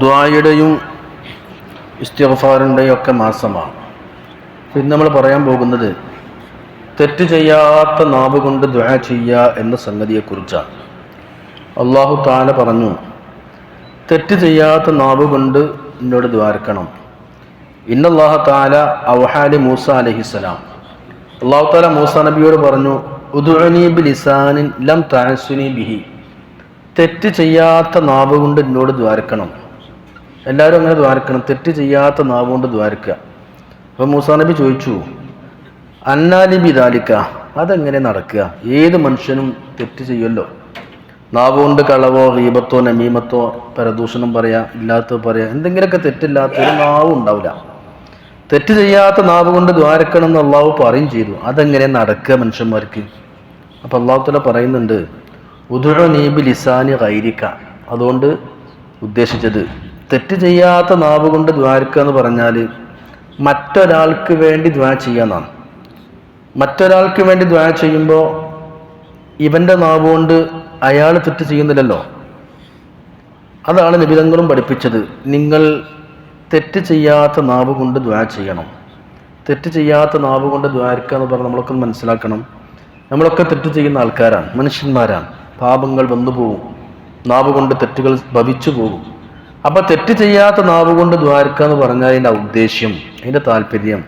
ദുആയുടെയും ഇസ്തിഗ്ഫാറിൻ്റെയും ഒക്കെ മാസമാണ്. ഇന്ന് നമ്മൾ പറയാൻ പോകുന്നത് തെറ്റ് ചെയ്യാത്ത നാവ് കൊണ്ട് ദുആ ചെയ്യുക എന്ന സംഗതിയെക്കുറിച്ചാണ്. അല്ലാഹു തആല പറഞ്ഞു, തെറ്റ് ചെയ്യാത്ത നാവ് കൊണ്ട് എന്നോട് ദ്വാരക്കണം. ഇന്നല്ലാഹ തആല അവഹാലി മൂസ അലൈഹിസ്സലാം, അല്ലാഹു തആല മൂസ നബിയോട് പറഞ്ഞു, ഉദ്ഉനി ബിലിസാനിൻ ലം തഅസുനി ബിഹി, തെറ്റ് ചെയ്യാത്ത നാവ് കൊണ്ട് എന്നോട് ദ്വാരക്കണം. എല്ലാവരും അങ്ങനെ ദ്വാരക്കണം, തെറ്റ് ചെയ്യാത്ത നാവ് കൊണ്ട് ദ്വാരക്കുക. അപ്പോൾ മൂസാ നബി ചോദിച്ചു, അന്നാലി ബിദാലിക, അതെങ്ങനെ നടക്കുക? ഏത് മനുഷ്യനും തെറ്റ് ചെയ്യുമല്ലോ. നാവ് കൊണ്ട് കളവോ ഗീബത്തോ നമീമത്തോ പരദൂഷണം പറയാ, ഇല്ലാത്ത പറയാ, എന്തെങ്കിലുമൊക്കെ തെറ്റില്ലാത്ത ഒരു നാവും ഉണ്ടാവില്ല. തെറ്റ് ചെയ്യാത്ത നാവ് കൊണ്ട് ദ്വാരക്കണം എന്ന് അള്ളാഹു പറയും ചെയ്തു. അതെങ്ങനെ നടക്കുക മനുഷ്യന്മാർക്ക്? അപ്പം അള്ളാഹു തആല പറയുന്നുണ്ട്, ഉദ്ഉനി ബിലിസാനി ഗൈരിക, അതുകൊണ്ട് ഉദ്ദേശിച്ചത് തെറ്റ് ചെയ്യാത്ത നാവ് കൊണ്ട് ദ്വാരക്കുക എന്ന് പറഞ്ഞാൽ മറ്റൊരാൾക്ക് വേണ്ടി ദ്വാ ചെയ്യാന്നാണ്. മറ്റൊരാൾക്ക് വേണ്ടി ദ്വാ ചെയ്യുമ്പോൾ ഇവൻ്റെ നാവ് കൊണ്ട് അയാൾ തെറ്റ് ചെയ്യുന്നില്ലല്ലോ. അതാണ് നബിതങ്ങളും പഠിപ്പിച്ചത്. നിങ്ങൾ തെറ്റ് ചെയ്യാത്ത നാവ് കൊണ്ട് ദ്വാ ചെയ്യണം. തെറ്റ് ചെയ്യാത്ത നാവ് കൊണ്ട് ദ്വാരക്കുക എന്ന് പറഞ്ഞാൽ നമ്മളൊക്കെ മനസ്സിലാക്കണം, നമ്മളൊക്കെ തെറ്റ് ചെയ്യുന്ന ആൾക്കാരാണ്, മനുഷ്യന്മാരാണ്. പാപങ്ങൾ വന്നു പോകും, നാവ് കൊണ്ട് തെറ്റുകൾ ഭവിച്ചു പോകും. അപ്പം തെറ്റ് ചെയ്യാത്ത നാവ് കൊണ്ട് ദ്വാരക്കുക എന്ന് പറഞ്ഞാൽ അതിൻ്റെ ഉദ്ദേശ്യം, അതിൻ്റെ താല്പര്യം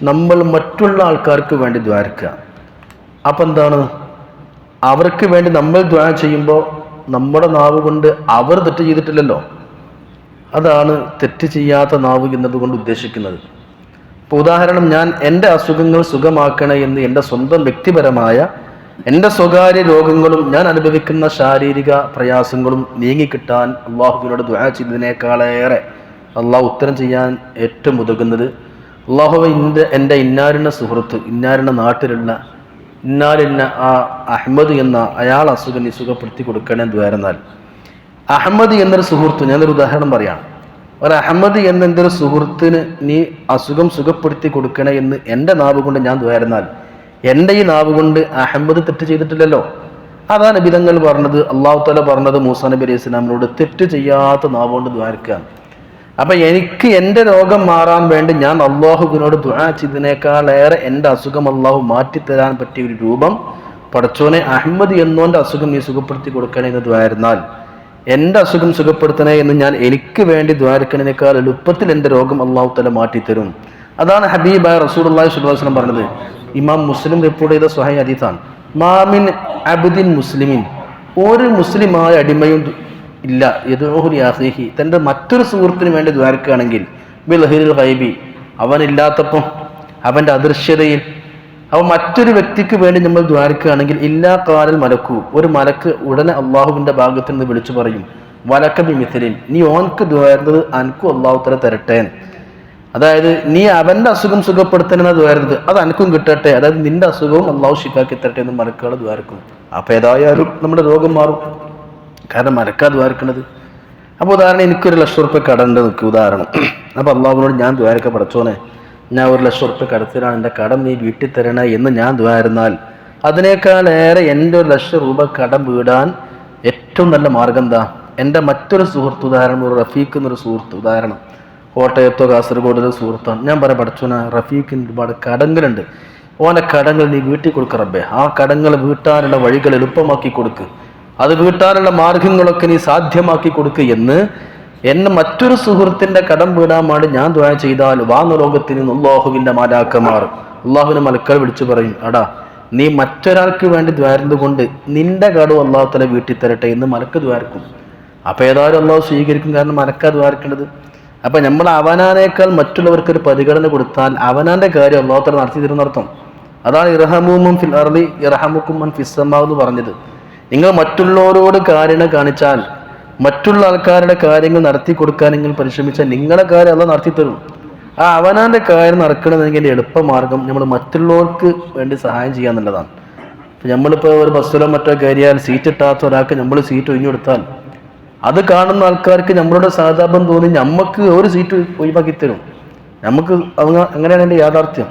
നമ്മൾ മറ്റുള്ള ആൾക്കാർക്ക് വേണ്ടി ദ്വാരക്കുക. അപ്പം എന്താണ്, അവർക്ക് വേണ്ടി നമ്മൾ ദ്വാ ചെയ്യുമ്പോൾ നമ്മുടെ നാവ് കൊണ്ട് അവർ തെറ്റ് ചെയ്തിട്ടില്ലല്ലോ. അതാണ് തെറ്റ് ചെയ്യാത്ത നാവ് എന്നതുകൊണ്ട് ഉദ്ദേശിക്കുന്നത്. ഇപ്പോൾ ഉദാഹരണം, ഞാൻ എൻ്റെ അസുഖങ്ങൾ സുഖമാക്കണേ എന്ന് എൻ്റെ സ്വന്തം വ്യക്തിപരമായ എൻ്റെ സ്വകാര്യ രോഗങ്ങളും ഞാൻ അനുഭവിക്കുന്ന ശാരീരിക പ്രയാസങ്ങളും നീങ്ങിക്കിട്ടാൻ അള്ളാഹുവിനോട് ദുആ ചെയ്തതിനേക്കാളേറെ അള്ളാഹു ഉത്തരം ചെയ്യാൻ ഏറ്റവും ഉതകുന്നത്, അള്ളാഹുവെ എൻ്റെ ഇന്നാരിന്ന സുഹൃത്ത്, ഇന്നാരിന്ന നാട്ടിലുള്ള ഇന്നാലിന്ന ആ അഹമ്മദ് എന്ന അയാൾ അസുഖം നീ സുഖപ്പെടുത്തി കൊടുക്കണേ ദ്വാരന്നാൽ, അഹമ്മദ് എന്നൊരു സുഹൃത്ത്, ഞാനൊരു ഉദാഹരണം പറയാം, ഒരു അഹമ്മദ് എന്ന എൻ്റെ ഒരു സുഹൃത്തിന് നീ അസുഖം സുഖപ്പെടുത്തി കൊടുക്കണേ എന്ന് എൻ്റെ നാവ് കൊണ്ട് ഞാൻ ദ്വാരന്നാൽ എൻ്റെ ഈ നാവ് കൊണ്ട് അഹമ്മദ് തെറ്റ് ചെയ്തിട്ടില്ലല്ലോ. അതാണ് നബിതങ്ങൾ പറഞ്ഞത്, അല്ലാഹു തആല പറഞ്ഞത് മൂസാ നബി അലൈഹി സ്വലാമിനോട് തെറ്റ് ചെയ്യാത്ത നാവ് കൊണ്ട് ദ്വാരക്കുക. അപ്പം എനിക്ക് എൻ്റെ രോഗം മാറാൻ വേണ്ടി ഞാൻ അള്ളാഹുവിനോട് ദുആ ചെയ്തതിനേക്കാളേറെ എൻ്റെ അസുഖം അള്ളാഹു മാറ്റിത്തരാൻ പറ്റിയ ഒരു രൂപം, പടച്ചോനെ അഹമ്മദ് എന്നോൻ്റെ അസുഖം നീ സുഖപ്പെടുത്തി കൊടുക്കണേ എന്ന് ദ്വാരുന്നാൽ എൻ്റെ അസുഖം സുഖപ്പെടുത്തണേ എന്ന് ഞാൻ എനിക്ക് വേണ്ടി ദ്വാരക്കണേക്കാൾ എളുപ്പത്തിൽ എൻ്റെ രോഗം അള്ളാഹു തആല മാറ്റിത്തരും. അതാണ് ഹബീബായ റസൂലുള്ളാഹി സ്വല്ലല്ലാഹു അലൈഹി വസല്ലം പറഞ്ഞത്. ഇമാം മുസ്ലിം റിപ്പോർട്ട് ചെയ്ത സ്വഹീഹ് ഹദീസാണ്. മാമിൻ അബ്ദിൻ മുസ്ലിമിൻ, ഒരു മുസ്ലിമായ അടിമയും ഇല്ല യദ്ഉഹു ലി അഖീഹി, തൻ്റെ മറ്റൊരു സുഹൃത്തിന് വേണ്ടി ദ്വാരക്കുകയാണെങ്കിൽ ബിൽഹിൽ ഗൈബി, അവനില്ലാത്തപ്പം അവൻ്റെ അദൃശ്യതയിൽ അവൻ മറ്റൊരു വ്യക്തിക്ക് വേണ്ടി നമ്മൾ ദ്വാരക്കുകയാണെങ്കിൽ ഇല്ലാ ഖാലൽ മലക്കു, ഒരു മലക്ക് ഉടനെ അള്ളാഹുവിൻ്റെ ഭാഗത്ത് നിന്ന് വിളിച്ചു പറയും, വലക ബിമിഥലിൻ, നീ ഓൻക്ക് ദ്വാരുന്നത് അനക്കും അള്ളാഹു തആല തരട്ടെ. അതായത് നീ അവൻ്റെ അസുഖം സുഖപ്പെടുത്തണമെന്ന് ദ്വാരുന്നത് അത് അനക്കും കിട്ടട്ടെ, അതായത് നിന്റെ അസുഖവും അള്ളാഹു ശിഫാക്കി തരട്ടെ എന്ന് മലക്കുകൾ ദ്വാരക്കും. അപ്പോൾ ഏതായാലും നമ്മുടെ രോഗം മാറും, കാരണം മലക്കാ ദ്വാരക്കണത്. അപ്പോൾ ഉദാഹരണം, എനിക്കൊരു ₹1,00,000 കടണ്ട് നിൽക്കും ഉദാഹരണം. അപ്പോൾ അള്ളാഹുവിനോട് ഞാൻ ദ്വാരക്ക, പടച്ചോനെ ഞാൻ ₹1,00,000 കടത്തിലാണ്, എൻ്റെ കടം നീ വീട്ടിൽ തരണേ എന്ന് ഞാൻ ദ്വാരുന്നാൽ അതിനേക്കാളേറെ എൻ്റെ ₹1,00,000 കടം വീടാൻ ഏറ്റവും നല്ല മാർഗം എന്താ? എൻ്റെ മറ്റൊരു സുഹൃത്ത്, ഉദാഹരണം ഒരു റഫീഖ് എന്നൊരു സുഹൃത്ത്, ഉദാഹരണം കോട്ടയത്തോ കാസർഗോഡിലോ സുഹൃത്താണ്, ഞാൻ പറയാം പടച്ചോന റഫീഖിന് ഒരുപാട് കടങ്ങളുണ്ട്, ഓൻ്റെ കടങ്ങൾ നീ വീട്ടിൽ കൊടുക്ക റബ്ബേ, ആ കടങ്ങൾ വീട്ടാനുള്ള വഴികൾ എളുപ്പമാക്കി കൊടുക്ക്, അത് വീട്ടാനുള്ള മാർഗങ്ങളൊക്കെ നീ സാധ്യമാക്കി കൊടുക്ക് എന്ന് എന്നെ മറ്റൊരു സുഹൃത്തിൻ്റെ കടം വീടാൻ വേണ്ടി ഞാൻ ദുആ ചെയ്താൽ വാങ്ങ ലോകത്തിൽ നിന്ന് അല്ലാഹുവിൻ്റെ മാലാക്കമാർ, അള്ളാഹുവിൻ്റെ മലക്കൾ വിളിച്ചു പറയും, അടാ നീ മറ്റൊരാൾക്ക് വേണ്ടി ദ്വാരുന്നത് കൊണ്ട് നിന്റെ കടവും അള്ളാഹു തആല വീട്ടിൽ തരട്ടെ എന്ന് മലക്ക് ദ്വാരക്കും. അപ്പോൾ ഏതായാലും അള്ളാഹു സ്വീകരിക്കും, കാരണം മലക്കാ ദ്വാരക്കേണ്ടത്. അപ്പം നമ്മൾ അവനാനേക്കാൾ മറ്റുള്ളവർക്കൊരു പരിഗണന കൊടുത്താൽ അവനാൻ്റെ കാര്യം അള്ളാഹു തആല നടത്തി തരുന്നർത്ഥം. അതാണ് ഇർഹമൂമൻ ഫിൽ അർളി യർഹമുക്കും മൻ ഫിസ് സമാ എന്ന് പറഞ്ഞത്. നിങ്ങൾ മറ്റുള്ളവരോട് കാരുണ്യ കാണിച്ചാൽ, മറ്റുള്ള ആൾക്കാരുടെ കാര്യങ്ങൾ നടത്തി കൊടുക്കാൻ നിങ്ങൾ പരിശ്രമിച്ചാൽ നിങ്ങളുടെ കാര്യം അള്ളാഹു നടത്തി തരും. ആ അവനാൻ്റെ കാര്യം നടക്കണമെങ്കിൽ എളുപ്പമാർഗം നമ്മൾ മറ്റുള്ളവർക്ക് വേണ്ടി സഹായം ചെയ്യാന്നുള്ളതാണ്. ഇപ്പം നമ്മളിപ്പോൾ ഒരു ബസ്സിലോ മറ്റോ കയറിയാൽ സീറ്റ് ഇട്ടാത്ത ഒരാൾക്ക് നമ്മൾ സീറ്റ് ഒഴിഞ്ഞു കൊടുത്താൽ അത് കാണുന്ന ആൾക്കാർക്ക് നമ്മളോട് സഹതാപം തോന്നി നമുക്ക് ഒരു സീറ്റ് ഒഴിവാക്കി തരും. നമുക്ക് അങ്ങനെയാണ് എൻ്റെ യാഥാർത്ഥ്യം.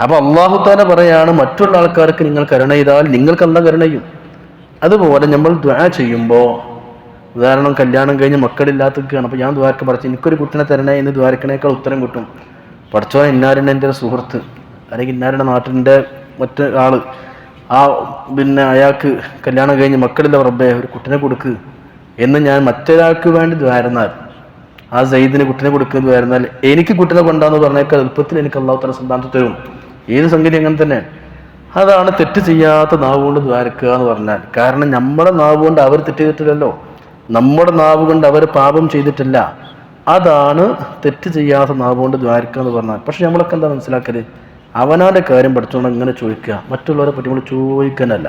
അപ്പോൾ അല്ലാഹു തആല പറയാണ്, മറ്റുള്ള ആൾക്കാർക്ക് നിങ്ങൾ കരുണ ചെയ്താൽ നിങ്ങൾക്ക് അല്ലാഹു കരുണ ചെയ്യും. അതുപോലെ നമ്മൾ ദുആ ചെയ്യുമ്പോൾ ഉദാഹരണം കല്യാണം കഴിഞ്ഞ് മക്കളില്ലാത്തതൊക്കെയാണ്. അപ്പോൾ ഞാൻ ദ്വാരക്ക് പഠിച്ചു എനിക്കൊരു കുട്ടിനെ തരണേ എന്ന് ദ്വാരക്കണേക്കാൾ ഉത്തരം കിട്ടും. പഠിച്ചോ ഇന്നാരുടെ എൻ്റെ ഒരു സുഹൃത്ത് അല്ലെങ്കിൽ ഇന്നാരുടെ നാട്ടിൻ്റെ മറ്റേ ആൾ അയാൾക്ക് കല്യാണം കഴിഞ്ഞ് മക്കളില്ല റബ്ബേ ഒരു കുട്ടിനെ കൊടുക്ക് എന്ന് ഞാൻ മറ്റൊരാൾക്ക് വേണ്ടി ദ്വാരുന്നാൽ, ആ സയ്യിദിന് കുട്ടിനെ കൊടുക്കുന്നത് ദ്വാരുന്നാൽ എനിക്ക് കുട്ടിനെ കൊണ്ടാന്ന് പറഞ്ഞേക്കാൾ എളുപ്പത്തിൽ എനിക്ക് അല്ലാഹു തആല സന്താനത്തെ തരും. ഏത് സംഗതി അങ്ങനെ തന്നെ. അതാണ് തെറ്റ് ചെയ്യാത്ത നാവ് കൊണ്ട് ദ്വാരക്കുക എന്ന് പറഞ്ഞാൽ. കാരണം നമ്മുടെ നാവ് കൊണ്ട് അവർ തെറ്റ് ചെയ്തിട്ടില്ലല്ലോ, നമ്മുടെ നാവ് കൊണ്ട് അവർ പാപം ചെയ്തിട്ടില്ല. അതാണ് തെറ്റ് ചെയ്യാത്ത നാവ് കൊണ്ട് ദ്വാരക്കുക എന്ന് പറഞ്ഞാൽ. പക്ഷെ നമ്മളൊക്കെ എന്താ മനസ്സിലാക്കല്, അവനവൻ്റെ കാര്യം പഠിച്ചോണ്ട് ഇങ്ങനെ ചോദിക്കുക, മറ്റുള്ളവരെ പറ്റി നമ്മൾ ചോദിക്കാനല്ല.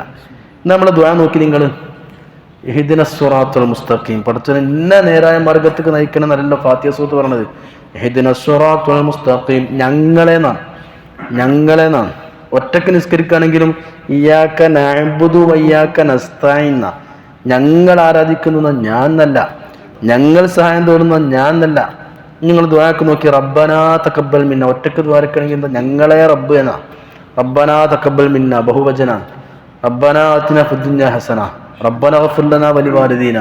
നമ്മൾ ദ്വാ നോക്കി നിങ്ങൾ ഇഹ്ദിന സിറാത്തുൽ മുസ്തഖീം, പഠിച്ചവൻ ഇന്ന നേരായ മാർഗത്തേക്ക് നയിക്കണം എന്നല്ലോ ഫാത്തിഹ സൂറത്ത് പറഞ്ഞത്. ഇഹ്ദിന സിറാത്തുൽ മുസ്തഖീം, ഞങ്ങളെന്നാണ്. ഒറ്റക്ക് നിസ്കരിക്കുകയാണെങ്കിലും ഇയ്യാക നഅ്ബുദു വയ്യാക നസ്തഈൻ, ഞങ്ങൾ ആരാധിക്കുന്ന ഞാൻ എന്നല്ല, ഞങ്ങൾ സഹായം തേടുന്ന ഞാൻ എന്നല്ല. നിങ്ങൾ ദുആക്ക് നോക്കി റബ്ബനാ തഖബ്ബൽ മിന്ന, ഒറ്റക്ക് ദ്വാരക്കണമെങ്കിൽ എന്താ ഞങ്ങളെ റബ്ബ് എന്നാ. റബ്ബനാ തഖബ്ബൽ മിന്ന ബഹുവചന, റബ്ബനാ ആതിന ഫിദ്ദുനിയ ഹസന, റബ്ബനാ ഗഫിർ ലനാ വലിവാലിദീന.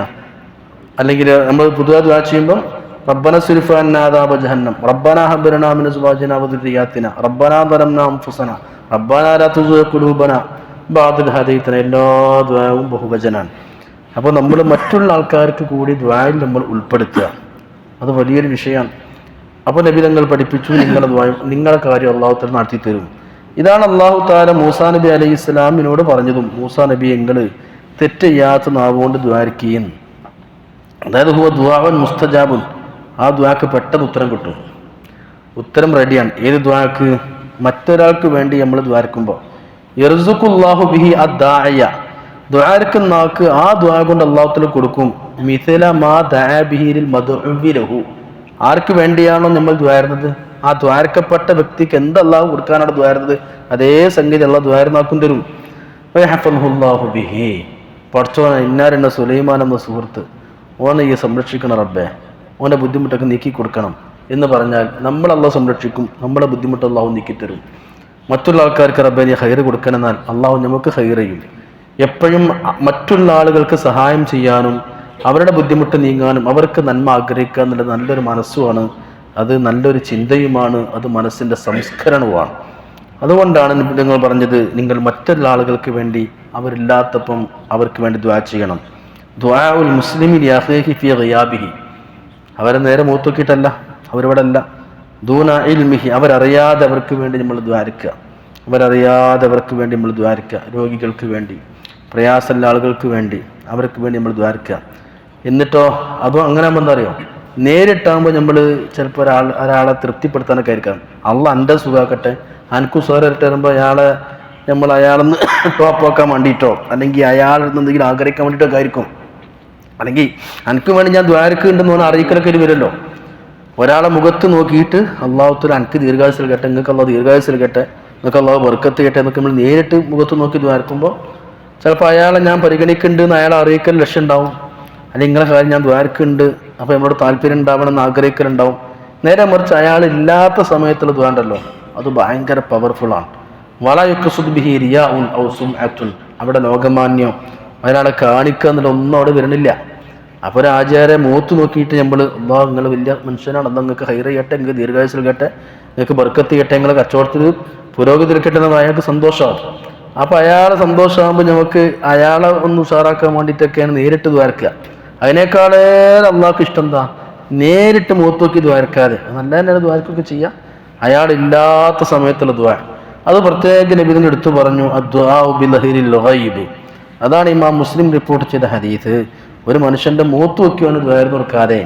അല്ലെങ്കിൽ നമ്മൾ പൊതുവെ ദുആ ചെയ്യുമ്പോൾ റബ്ബന സ്രിഫ് അന്നാ അദാബ ജഹന്നം, റബ്ബനാ ഹബ് ലനാ മിൻ അസ്വാജിനാ വദുരിയാതിനാ, റബ്ബനാ ളലംനാ അൻഫുസനാ, റബ്ബനാ ലാ തുസിഗ് ഖുലൂബനാ ബഅദ ഇദ് ഹദൈതനാ. എല്ലാ ദുആവും ബഹുവചനാണ്. അപ്പോൾ നമ്മൾ മറ്റുള്ള ആൾക്കാർക്ക് കൂടി ദുആയിൽ നമ്മൾ ഉൾപ്പെടുത്തുക, അത് വലിയൊരു വിഷയമാണ്. അപ്പോൾ നബി തങ്ങൾ പഠിപ്പിച്ചു, നിങ്ങളുടെ കാര്യം അല്ലാഹു തആല നടത്തി തരും. ഇതാണ് അല്ലാഹു തആല മൂസാ നബി അലൈഹി ഇസ്ലാമിനോട് പറഞ്ഞതും. മൂസാ നബി നിങ്ങൾ തെറ്റ് ചെയ്യാത്ത നാവുകൊണ്ട് ദ്വാരിക്കുകയും, അതായത് ഹുവ ദുആഉൻ മുസ്തജാബുൻ, ആ ദ്വാക്ക് പെട്ടെന്ന് ഉത്തരം കിട്ടും. ഉത്തരം റെഡിയാണ്. ഏത് ദ്വാക്ക്? മറ്റൊരാൾക്ക് വേണ്ടി നമ്മൾ ദ്വാരക്കുമ്പോൾ യർസുഖുല്ലാഹു ബിഹി അദ്ദാഇയ, ദ്വാരക്കുന്ന നാക്ക് ആ ദ്വാ കൊണ്ട് അല്ലാഹു തആല കൊടുക്കും. മിഥല മാ ദഅ ബിഹി ലിൽ മദ്ഉബി ലഹു, ആർക്ക് വേണ്ടിയാണോ നമ്മൾ ദ്വാരുന്നത് ആ ദ്വാരക്കപ്പെട്ട വ്യക്തിക്ക് എന്ത് അല്ലാഹു കൊടുക്കാനാണ് ദ്വാരുന്നത് അതേ സംഗതി അല്ലാഹു ദ്വാരനാക്കും തരും. വയഹഫദുല്ലാഹു ബിഹി, പഠിച്ചോനെ ഇന്നാരെന്ന സുലൈമാൻ എന്ന സുഹൃത്ത്, ഓനെ ഈ സംരക്ഷിക്കണം റബ്ബേ, ഓൻ്റെ ബുദ്ധിമുട്ടൊക്കെ നീക്കി കൊടുക്കണം എന്ന് പറഞ്ഞാൽ നമ്മൾ അല്ലാഹു സംരക്ഷിക്കും, നമ്മുടെ ബുദ്ധിമുട്ട് അല്ലാഹു നീക്കിത്തരും. മറ്റുള്ള ആൾക്കാർക്ക് റബ്ബേ നീ ഹൈറ് കൊടുക്കണമെന്നാൽ അല്ലാഹു നമുക്ക് ഹൈറ് ചെയ്യും. എപ്പോഴും മറ്റുള്ള ആളുകൾക്ക് സഹായം ചെയ്യാനും അവരുടെ ബുദ്ധിമുട്ട് നീങ്ങാനും അവർക്ക് നന്മ ആഗ്രഹിക്കുക എന്നുള്ളത് നല്ലൊരു മനസ്സുമാണ്, അത് നല്ലൊരു ചിന്തയുമാണ്, അത് മനസ്സിൻ്റെ സംസ്കരണവുമാണ്. അതുകൊണ്ടാണ് നിങ്ങൾ പറഞ്ഞത് നിങ്ങൾ മറ്റുള്ള ആളുകൾക്ക് വേണ്ടി അവരില്ലാത്തപ്പം അവർക്ക് വേണ്ടി ദുആ ചെയ്യണം. ദുആഉൽ മുസ്ലിമി ലിഅഖീഹി ഫീ ഗിയാബിഹി, അവരെ നേരെ മൂത്തോക്കിയിട്ടല്ല, അവരിവിടെ അല്ല. ദൂന ഇൽമിഹി, അവരറിയാതെ അവർക്ക് വേണ്ടി നമ്മൾ ദ്വാരിക്കുക, അവരറിയാതെ അവർക്ക് വേണ്ടി നമ്മൾ ദ്വാരിക്കുക. രോഗികൾക്ക് വേണ്ടി, പ്രയാസമുള്ള ആളുകൾക്ക് വേണ്ടി, അവർക്ക് വേണ്ടി നമ്മൾ ദ്വാരിക്കുക. എന്നിട്ടോ അതോ അങ്ങനെ ആകുമ്പോൾ എന്താ അറിയോ, നേരിട്ടാകുമ്പോൾ നമ്മൾ ചിലപ്പോൾ ഒരാളെ തൃപ്തിപ്പെടുത്താനൊക്കെ ആയിരിക്കാം. അള്ളാഹ് എൻ്റെ സുഖാക്കട്ടെ അനക്കും സ്വരട്ട് വരുമ്പോൾ അയാളൊന്ന് ടോപ്പാക്കാൻ വേണ്ടിയിട്ടോ അല്ലെങ്കിൽ അയാളിൽ നിന്ന് എന്തെങ്കിലും ആഗ്രഹിക്കാൻ വേണ്ടിയിട്ടൊക്കെ ആയിരിക്കും. അല്ലെങ്കിൽ എനിക്ക് വേണ്ടി ഞാൻ ദ്വാരക്കുണ്ടെന്ന് പറഞ്ഞാൽ അറിയിക്കലൊക്കെ വരുമല്ലോ. ഒരാളെ മുഖത്ത് നോക്കിയിട്ട് അല്ലാഹു തആല എനിക്ക് ദീർഘായുസ്സ് നൽകട്ടെ, നിങ്ങൾക്ക് അല്ലാഹു ദീർഘായുസ്സ് നൽകട്ടെ, നിങ്ങൾക്ക് അല്ലാഹു ബർക്കത്ത് ചെയ്യട്ടെ എന്നൊക്കെ നമ്മൾ നേരിട്ട് മുഖത്ത് നോക്കി ദ്വാരക്കുമ്പോൾ ചിലപ്പോൾ അയാളെ ഞാൻ പരിഗണിക്കുന്നുണ്ട് എന്ന് അയാളെ അറിയിക്കൽ ലക്ഷ്യം ഉണ്ടാവും. അല്ലെങ്കിൽ നിങ്ങളെ കാര്യം ഞാൻ ദ്വാരക്കുന്നുണ്ട് അപ്പോൾ നമ്മളോട് താല്പര്യം ഉണ്ടാവണമെന്ന് ആഗ്രഹിക്കലുണ്ടാവും. നേരെ മറിച്ച് അയാളില്ലാത്ത സമയത്തുള്ള ദ്വാ ഉണ്ടല്ലോ അത് ഭയങ്കര പവർഫുള്ളാണ്. വളയുക്കസുദ് ബിഹി റിയാഉൻ ഔ സുംഅത്തുൻ, അവിടെ ലോകമാന്യം ഒരാളെ കാണിക്കുക എന്നുള്ള ഒന്നും അവിടെ വരുന്നില്ല. അപ്പോൾ ഒരു ആചാര്യ മുഖത്ത് നോക്കിയിട്ട് നമ്മൾ അല്ലാഹ് നിങ്ങൾ വലിയ മനുഷ്യനാണ്, എന്നാൽ നിങ്ങൾക്ക് ഹൈറ് ചെയ്യട്ടെ, നിങ്ങൾക്ക് ദീർഘായുസ്സ് നൽകട്ടെ, നിങ്ങൾക്ക് ബർക്കത്ത് ചെയ്യട്ടെ, നിങ്ങളെ കച്ചവടത്തിൽ പുരോഗതി എടുക്കട്ടെ എന്ന് അയാൾക്ക് സന്തോഷമാവും. അപ്പോൾ അയാളെ സന്തോഷമാകുമ്പോൾ നമുക്ക് അയാളെ ഒന്ന് ഉഷാറാക്കാൻ വേണ്ടിയിട്ടൊക്കെയാണ് നേരിട്ട് ദ്വാരക്കുക. അതിനേക്കാളേറെ അള്ളാഹ്ക്ക് ഇഷ്ടം എന്താ, നേരിട്ട് മുഖത്ത് നോക്കി ദ്വാരക്കാതെ നല്ല തന്നെയാണ് ദ്വാരക്കൊക്കെ ചെയ്യുക. അയാളില്ലാത്ത സമയത്തുള്ള ദ്വാ അത് പ്രത്യേക നബിയിൽ എടുത്തു പറഞ്ഞു. അദ്ദുആഉ ബിലഹരിൽ ഗൈബ്, അതാണ് ഇമാം മുസ്ലിം റിപ്പോർട്ട് ചെയ്ത ഹദീസ്. ഒരു മനുഷ്യൻ്റെ മുഖത്ത് നോക്കിയാണ് ദ്വാര നോക്കാതെ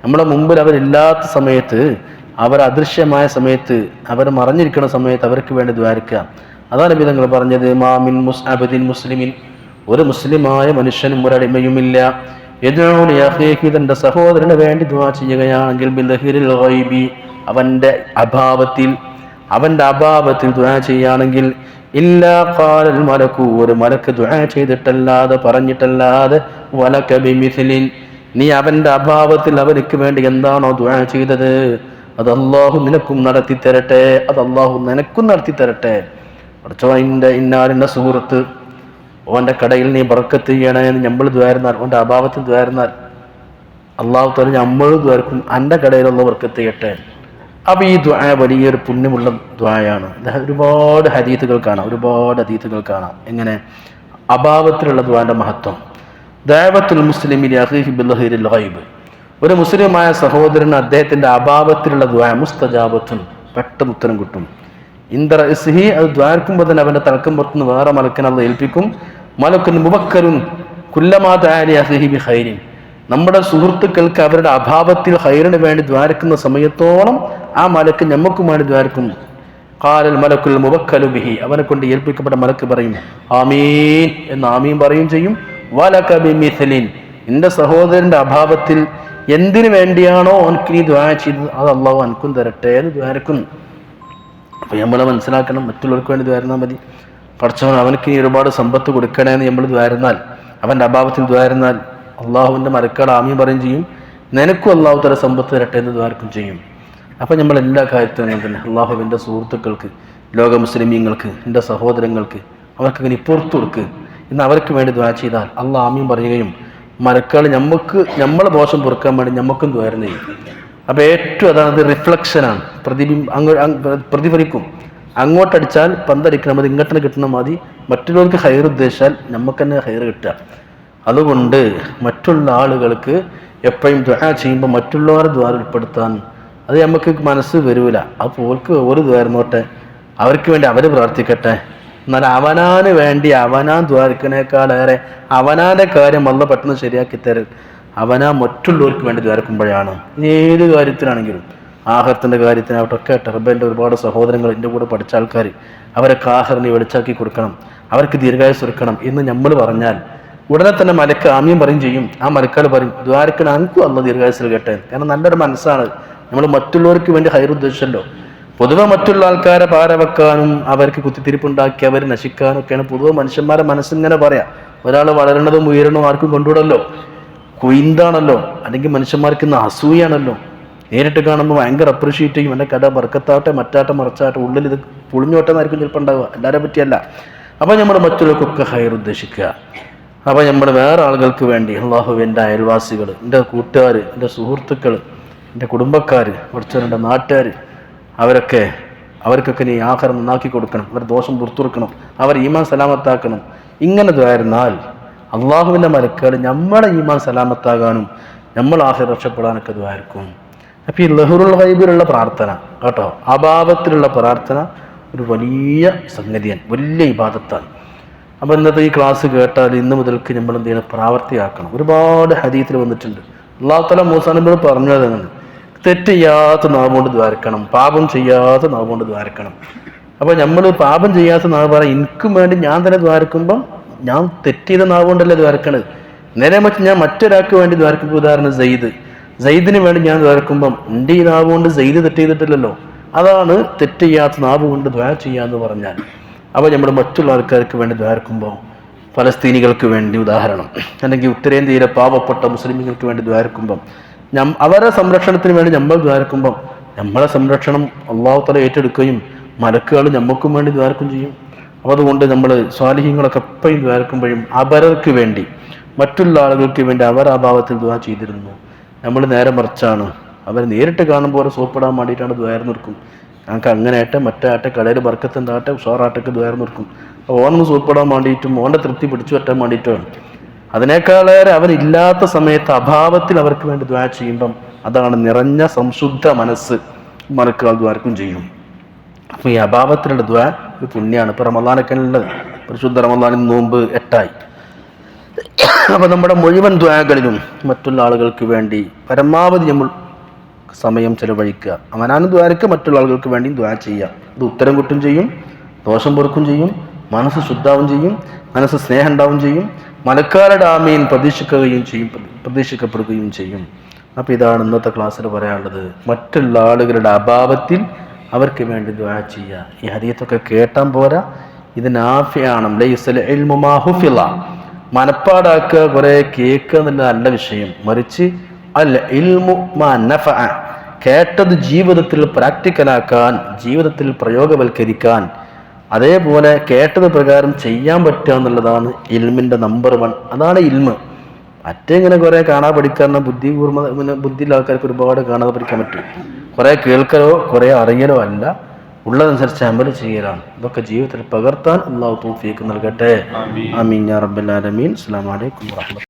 നമ്മുടെ മുമ്പിൽ അവരില്ലാത്ത സമയത്ത്, അവർ അദൃശ്യമായ സമയത്ത്, അവർ മറഞ്ഞിരിക്കുന്ന സമയത്ത് അവർക്ക് വേണ്ടി ദ്വാരക്കുക. അതാണ് നബി തങ്ങൾ പറഞ്ഞത്, മാമിൻ മുസ്അബദിൻ മുസ്ലിമിൻ, ഒരു മുസ്ലിമായ മനുഷ്യനും ഒരടിമയുമില്ല തൻ്റെ സഹോദരന് വേണ്ടി ദുആ ചെയ്യുകയാണെങ്കിൽ ബിലഹരിൽ ഗൈബി, അവൻ്റെ അഭാവത്തിൽ ദുആ ചെയ്യുകയാണെങ്കിൽ ഇല്ലാ ഖാലൽ മലക്കു, ഒരു മലക്ക് ദുആ ചെയ്തിട്ടല്ലാതെ പറഞ്ഞിട്ടല്ലാതെ വലക ബിമിസ്ലിൻ, നീ അവൻ്റെ അഭാവത്തിൽ അവർക്ക് വേണ്ടി എന്താണോ ദുആ ചെയ്തത് അത് അല്ലാഹു നിനക്കും നടത്തി തരട്ടെ, അത് അല്ലാഹു നിനക്കും നടത്തി തരട്ടെ. പഠിച്ചവൻ്റെ ഇന്നാലിൻ്റെ സുഹൃത്ത് ഓൻ്റെ കടയിൽ നീ ബർക്കത്ത് ചെയ്യണേ എന്ന് നമ്മൾ ദ്വാരുന്നാൽ, ഓൻ്റെ അഭാവത്തിൽ ദ്വാരുന്നാൽ അള്ളാഹു തആല നമ്മളും ദ്വാരക്കും എൻ്റെ കടയിലുള്ള ബർക്കത്ത് ചെയ്യട്ടെ. അപ്പോൾ ഈ ദുആ വലിയൊരു പുണ്യമുള്ള ദുആയാണ്. ഒരുപാട് ഹദീസുകൾ കാണാം. എങ്ങനെ അഭാവത്തിലുള്ള ദുആന്റെ മഹത്വം. ദഅവത്തുൽ മുസ്ലിമി ലിഅഖീഹി ബിൽഖൈറിൽ ഗൈബ്, ഒരു മുസ്ലിമായ സഹോദരന് അദ്ദേഹത്തിന്റെ അഭാവത്തിലുള്ള ദുആ മുസ്തജാബത്തുൻ, പെട്ടെന്ന് ഉത്തരം കിട്ടും. ഇന്ദ റഅ്സിഹി, അത് ദ്വാരക്കുമ്പോൾ തന്നെ അവന്റെ തലക്കും പുറത്തുനിന്ന് വേറെ മലക്കിനെ അല്ലാഹു ഏൽപ്പിക്കും. മലക്കുൻ മുബക്കറുൻ കുല്ലമാ ദഅാ ലിഅഖീഹി ബിഖൈരിൻ, നമ്മുടെ സുഹൃത്തുക്കൾക്ക് അവരുടെ അഭാവത്തിൽ ഖൈറിന് വേണ്ടി ദ്വാരക്കുന്ന സമയത്തോളം ആ മലക്ക് ഞമ്മക്കും വേണ്ടി ദ്വാരക്കും. ഖാലൽ മലക്കുൽ മുബക്കലു ബിഹി, അവനെ കൊണ്ട് ഏൽപ്പിക്കപ്പെട്ട മലക്ക് പറയും ആമീൻ എന്ന് ആമീൻ പറയും ചെയ്യും. വലക ബിമിസ്ലിൻ, നിന്റെ സഹോദരന്റെ അഭാവത്തിൽ എന്തിനു വേണ്ടിയാണോ അവനക്ക് നീ ദ്വാ ചെയ്തത് അത് അള്ളാഹു അനക്കും തരട്ടെ എന്ന് ദ്വാരക്കും. അപ്പോൾ നമ്മൾ മനസ്സിലാക്കണം, മറ്റുള്ളവർക്ക് വേണ്ടി ദ്വാരുന്നാൽ മതി. പടച്ചവൻ അവനക്ക് നീ ഒരുപാട് സമ്പത്ത് കൊടുക്കണേ എന്ന് നമ്മൾ ദ്വാരുന്നാൽ, അവൻ്റെ അഭാവത്തിൽ ദ്വാരുന്നാൽ അള്ളാഹുവിൻ്റെ മലക്കുകൾ ആമീൻ പറയും ചെയ്യും. നിനക്കും അള്ളാഹു തല സമ്പത്ത് തരട്ടെ എന്ന് ദ്വാരക്കും ചെയ്യും. അപ്പം നമ്മൾ എല്ലാ കാര്യത്തിലും അങ്ങനെ തന്നെ അള്ളാഹുവിൻ്റെ സുഹൃത്തുക്കൾക്ക്, ലോക മുസ്ലിമീങ്ങൾക്ക്, എൻ്റെ സഹോദരങ്ങൾക്ക് അവർക്ക് ഇങ്ങനെ പുറത്തു കൊടുക്ക് എന്ന് അവർക്ക് വേണ്ടി ദ്വാ ചെയ്താൽ അള്ളാഹ് ആമീൻ പറയുകയും മലക്കുകൾ നമ്മളെ ദോഷം പൊറുക്കാൻ വേണ്ടി നമുക്കും ദ്വാരം ചെയ്യും. അപ്പോൾ ഏറ്റവും അതാണ് റിഫ്ലക്ഷനാണ്, പ്രതിഫലിക്കും. അങ്ങോട്ടടിച്ചാൽ പന്തടിക്കണം, അത് ഇങ്ങോട്ട് കിട്ടണം മതി. മറ്റുള്ളവർക്ക് ഹൈർ ഉദ്ദേശിച്ചാൽ നമുക്ക് തന്നെ ഹൈർ കിട്ടുക. അതുകൊണ്ട് മറ്റുള്ള ആളുകൾക്ക് എപ്പോഴും ദുആ ചെയ്യുമ്പോൾ മറ്റുള്ളവരെ ദ്വാരം ഉൾപ്പെടുത്താൻ അത് നമുക്ക് മനസ്സ് വരൂല. അപ്പോൾ അവർക്ക് ഒരു ദ്വാരന്നോട്ടെ, അവർക്ക് വേണ്ടി അവർ പ്രാർത്ഥിക്കട്ടെ. എന്നാൽ അവനാന് വേണ്ടി അവനാൻ ദ്വാരക്കിനേക്കാളേറെ അവനാൻ്റെ കാര്യം അല്ലാഹു പെട്ടെന്ന് ശരിയാക്കി തരും. അവനാ മറ്റുള്ളവർക്ക് വേണ്ടി ദ്വാരക്കുമ്പോഴാണ്. ഏത് കാര്യത്തിനാണെങ്കിലും, ആഹാരത്തിൻ്റെ കാര്യത്തിനാവട്ടെ ഒക്കെ ടെർബൻ്റെ ഒരുപാട് സഹോദരങ്ങൾ എൻ്റെ കൂടെ പഠിച്ച ആൾക്കാർ, അവരൊക്കെ ആഹാരനെ വെളിച്ചാക്കി കൊടുക്കണം, അവർക്ക് ദീർഘായുസ് ഒരുക്കണം എന്ന് നമ്മൾ പറഞ്ഞാൽ ഉടനെ തന്നെ മലക്ക് ആമീൻ പറയും ചെയ്യും. ആ മലക്കാൾ പറയും ദ്വാരക്കിന് അനക്കും അല്ലാഹു ദീർഘായുസിൽ കേട്ടെ. കാരണം നല്ലൊരു മനസ്സാണ്, നമ്മൾ മറ്റുള്ളവർക്ക് വേണ്ടി ഹൈർ ഉദ്ദേശിച്ചല്ലോ. പൊതുവെ മറ്റുള്ള ആൾക്കാരെ പാരവെക്കാനും അവർക്ക് കുത്തിത്തിരിപ്പുണ്ടാക്കി അവർ നശിക്കാനും ഒക്കെയാണ് പൊതുവെ മനുഷ്യന്മാരെ മനസ്സിങ്ങനെ പറയാം. ഒരാൾ വളരണതും ഉയരണതും ആർക്കും കൊണ്ടുവിടല്ലോ, കുയിന്താണല്ലോ, അല്ലെങ്കിൽ മനുഷ്യന്മാർക്ക് ഇന്ന് അസൂയാണല്ലോ. നേരിട്ട് കാണുമ്പോൾ ഭയങ്കര അപ്രീഷിയേറ്റ് ചെയ്യും, എൻ്റെ കഥ ബർക്കത്താവട്ടെ മറ്റാട്ടെ മറിച്ചാട്ടെ, ഉള്ളിൽ ഇത് പൊളിഞ്ഞോട്ടെന്നായിരിക്കും ചിലപ്പോൾ ഉണ്ടാവുക, എല്ലാവരെ പറ്റിയല്ല. അപ്പോൾ നമ്മൾ മറ്റുള്ളവർക്കൊക്കെ ഹൈർ ഉദ്ദേശിക്കുക. അപ്പോൾ നമ്മൾ വേറെ ആളുകൾക്ക് വേണ്ടി അള്ളാഹു എൻ്റെ അയൽവാസികൾ, എൻ്റെ കൂട്ടുകാർ, എൻ്റെ സുഹൃത്തുക്കൾ, എൻ്റെ കുടുംബക്കാർ, കുറച്ചവരുടെ നാട്ടുകാർ, അവർക്കൊക്കെ നീ ആഹാരം നന്നാക്കി കൊടുക്കണം, അവർ ദോഷം പുറത്തുകൊടുക്കണം, അവർ ഈമാൻ സലാമത്താക്കണം. ഇങ്ങനെ ദ്വാരുന്നാൽ അള്ളാഹുവിൻ്റെ മലക്കുകൾ നമ്മളെ ഈമാൻ സലാമത്താകാനും നമ്മൾ ആഖിറ രക്ഷപ്പെടാനൊക്കെ ദ്വാരക്കും. അപ്പോൾ ഈ ലഹ്റുൽ ഗൈബിലുള്ള പ്രാർത്ഥന കേട്ടോ, അഭാവത്തിലുള്ള പ്രാർത്ഥന ഒരു വലിയ സംഗതിയാണ്, വലിയ ഇബാദത്താണ്. അപ്പോൾ ഇന്നത്തെ ഈ ക്ലാസ് കേട്ടാൽ ഇന്ന് മുതൽക്ക് നമ്മൾ എന്ത് ചെയ്യണം, പ്രാവർത്തിയാക്കണം. ഒരുപാട് ഹദീസിൽ വന്നിട്ടുണ്ട്. അല്ലാഹു തആല മൂസാ നബിയോട് പറഞ്ഞത് അങ്ങനെ, തെറ്റ് ചെയ്യാത്ത നാവുകൊണ്ട് ദ്വാരക്കണം, പാപം ചെയ്യാത്ത നാവുകൊണ്ട് ദ്വാരക്കണം. അപ്പോൾ നമ്മൾ പാപം ചെയ്യാത്ത നാവ് പറയാം, എനിക്കും വേണ്ടി ഞാൻ തന്നെ ദ്വാരക്കുമ്പം ഞാൻ തെറ്റ് ചെയ്ത നാവുകൊണ്ടല്ലേ ദ്വാരക്കണത്. നേരെ മറിച്ച് ഞാൻ മറ്റൊരാൾക്ക് വേണ്ടി ദ്വാരക്കുമ്പോൾ, ഉദാഹരണം സെയ്ദിന് വേണ്ടി ഞാൻ ദ്വാരക്കുമ്പം എൻ്റെ ഈ നാവ് കൊണ്ട് സെയ്ദ് തെറ്റ് ചെയ്തിട്ടില്ലല്ലോ. അതാണ് തെറ്റ് ചെയ്യാത്ത നാവ് കൊണ്ട് ദ്വാര ചെയ്യാന്ന് പറഞ്ഞാൽ. അപ്പോൾ നമ്മൾ മറ്റുള്ള ആൾക്കാർക്ക് വേണ്ടി ദ്വാരക്കുമ്പോൾ, ഫലസ്തീനികൾക്ക് വേണ്ടി ഉദാഹരണം, അല്ലെങ്കിൽ ഉത്തരേന്ത്യയിലെ പാവപ്പെട്ട മുസ്ലിമുകൾക്ക് വേണ്ടി ദ്വാരക്കുമ്പം, അവരുടെ സംരക്ഷണത്തിന് വേണ്ടി നമ്മൾ ദ്വാരക്കുമ്പം നമ്മളെ സംരക്ഷണം അല്ലാഹു തആല ഏറ്റെടുക്കുകയും മലക്കുകൾ നമുക്കും വേണ്ടി ദ്വാരക്കും ചെയ്യും. അപ്പോൾ അതുകൊണ്ട് നമ്മൾ സ്വാലിഹീങ്ങളൊക്കെ എപ്പോഴും ദ്വാരക്കുമ്പോഴും അവർക്ക് വേണ്ടി, മറ്റുള്ള ആളുകൾക്ക് വേണ്ടി അവർ ആ ഭാവത്തിൽ ദ്വാ ചെയ്തിരുന്നു. നമ്മൾ നേരെ മറിച്ചാണ്, അവർ നേരിട്ട് കാണുമ്പോൾ അവരെ സോപ്പിടാൻ വേണ്ടിയിട്ടാണ് ദ്വാരം നിർക്കും. ഞങ്ങൾക്ക് അങ്ങനെ ആട്ടെ മറ്റാട്ടെ കടയിൽ ബർക്കത്തുണ്ടാട്ടെ ഉഷാറാട്ടൊക്കെ ദ്വാരം നിർക്കും. ഓനൊന്ന് സോപ്പിടാൻ വേണ്ടിയിട്ടും ഓൻ്റെ തൃപ്തി പിടിച്ചു പറ്റാൻ വേണ്ടിയിട്ടുമാണ്. അതിനേക്കാളേറെ അവരില്ലാത്ത സമയത്ത് അഭാവത്തിൽ അവർക്ക് വേണ്ടി ദ്വാ ചെയ്യുമ്പം അതാണ് നിറഞ്ഞ സംശുദ്ധ മനസ്സ് മലക്കുകൾ ദ്വാരക്കും ചെയ്യും. അപ്പോൾ ഈ അഭാവത്തിലുള്ള ദ്വാ ഒരു പുണ്യമാണ്. ഇപ്പോൾ റമളാനൊക്കെ ഉള്ളത്, പരിശുദ്ധ റമളാനിൽ നോമ്പ് 8 അപ്പോൾ നമ്മുടെ മുഴുവൻ ദ്വാകളിലും മറ്റുള്ള ആളുകൾക്ക് വേണ്ടി പരമാവധി നമ്മൾ സമയം ചെലവഴിക്കുക. അവനാണ് ദ്വാരക്ക്, മറ്റുള്ള ആളുകൾക്ക് വേണ്ടി ദ്വാ ചെയ്യുക. ഇത് ഉത്തരം കിട്ടും ചെയ്യും, ദോഷം പൊറുക്കും ചെയ്യും, മനസ്സ് ശുദ്ധാവും ചെയ്യും, മനസ്സ് സ്നേഹം ഉണ്ടാവും ചെയ്യും, മലക്കാരുടെ ആമീൻ പ്രതീക്ഷിക്കപ്പെടുകയും ചെയ്യും. അപ്പോൾ ഇതാണ് ഇന്നത്തെ ക്ലാസ്സിൽ പറയാനുള്ളത്. മറ്റുള്ള ആളുകളുടെ അഭാവത്തിൽ അവർക്ക് വേണ്ടി ദുആ ചെയ്യുക. ഈ ഹദീത്തൊക്കെ കേട്ടാൻ പോരാ, ഇത് നാഫിയാണ്. ലൈസൽ ഇൽമു മാ ഹുഫിള, മനപ്പാടാക്കുക കുറേ കേൾക്കുക എന്നുള്ള നല്ല വിഷയം. മറിച്ച് അൽ ഇൽമു മാ നഫഅ, കേട്ടത് ജീവിതത്തിൽ പ്രാക്ടിക്കലാക്കാൻ, ജീവിതത്തിൽ പ്രയോഗവൽക്കരിക്കാൻ, അതേപോലെ കേട്ടത് പ്രകാരം ചെയ്യാൻ പറ്റുക എന്നുള്ളതാണ് ഇൽമിൻ്റെ നമ്പർ 1. അതാണ് ഇൽമ്. മറ്റേ ഇങ്ങനെ കുറെ കാണാൻ പഠിക്കാറുള്ള ബുദ്ധിയുള്ള ആൾക്കാർക്ക് ഒരുപാട് കാണാതെ പഠിക്കാൻ പറ്റും. കുറെ കേൾക്കലോ കുറെ അറിയലോ അല്ല, ഉള്ളതനുസരിച്ച് അമൽ ചെയ്യലാണ്. ഇതൊക്കെ ജീവിതത്തിൽ പകർത്താൻ അല്ലാഹു തൗഫീഖ് നൽകട്ടെ. ആമീൻ യാ റബ്ബൽ ആലമീൻ. അസ്സലാമു അലൈക്കും വറഹ്മത്തുള്ളാഹി.